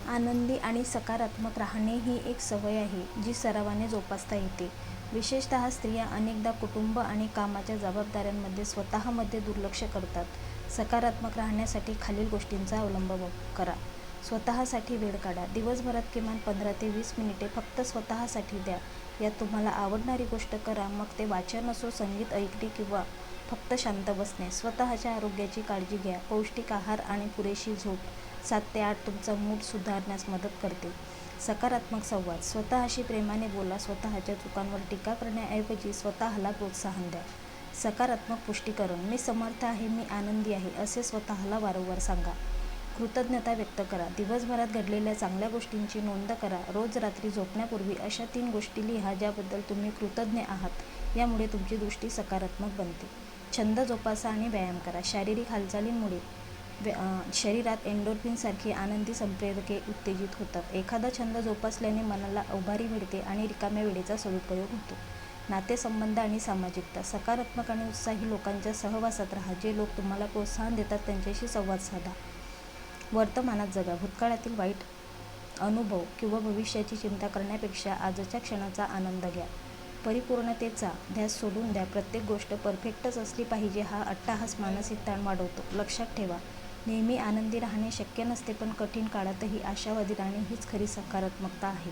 आनंदी आणि सकारात्मक राहणे ही एक सवय आहे जी सरावाने जोपासता येते. विशेषतः स्त्रिया अनेकदा कुटुंब आणि कामाच्या जबाबदाऱ्यांमध्ये स्वतःमध्ये दुर्लक्ष करतात. सकारात्मक राहण्यासाठी खालील गोष्टींचा अवलंब करा. स्वतःसाठी वेळ काढा. दिवसभरात किमान 15 ते 20 मिनिटे फक्त स्वतःसाठी द्या. यात तुम्हाला आवडणारी गोष्ट करा, मग ते वाचन असो, संगीत ऐकणे किंवा फक्त शांत बसणे. स्वतःच्या आरोग्याची काळजी घ्या. पौष्टिक आहार आणि पुरेशी झोप 7 ते 8 तुमचा मूड सुधारण्यास मदत करते. सकारात्मक संवाद. स्वतःशी प्रेमाने बोला. स्वतःच्या चुकांवर टीका करण्याऐवजी स्वतःला प्रोत्साहन द्या. सकारात्मक पुष्टीकरण. मी समर्थ आहे, मी आनंदी आहे, असे स्वतःला वारंवार सांगा. कृतज्ञता व्यक्त करा. दिवसभरात घडलेल्या चांगल्या गोष्टींची नोंद करा. रोज रात्री झोपण्यापूर्वी अशा 3 गोष्टी लिहा ज्याबद्दल तुम्ही कृतज्ञ आहात. यामुळे तुमची दृष्टी सकारात्मक बनते. छंद जोपासा आणि व्यायाम करा. शारीरिक हालचालींमुळे शरीरात एंडोर्फिनसारखी आनंदी संप्रेरके उत्तेजित होतात. एखादा छंद जोपासल्याने मनाला उभारी मिळते आणि रिकाम्या वेळेचा सदुपयोग होतो. नातेसंबंध आणि सामाजिकता. सकारात्मक आणि उत्साही लोकांच्या सहवासात राहा. जे लोक तुम्हाला प्रोत्साहन देतात त्यांच्याशी संवाद साधा. वर्तमानात जगा. भूतकाळातील वाईट अनुभव किंवा भविष्याची चिंता करण्यापेक्षा आजच्या क्षणाचा आनंद घ्या. परिपूर्णतेचा ध्यास सोडून द्या. प्रत्येक गोष्ट परफेक्टच असली पाहिजे हा अट्टाहास मानसिक ताण वाढवतो. लक्षात ठेवा, नेहमी आनंदी राहणे शक्य नसते, पण कठीण काळातही आशावादी राहणे हीच खरी सकारात्मकता आहे.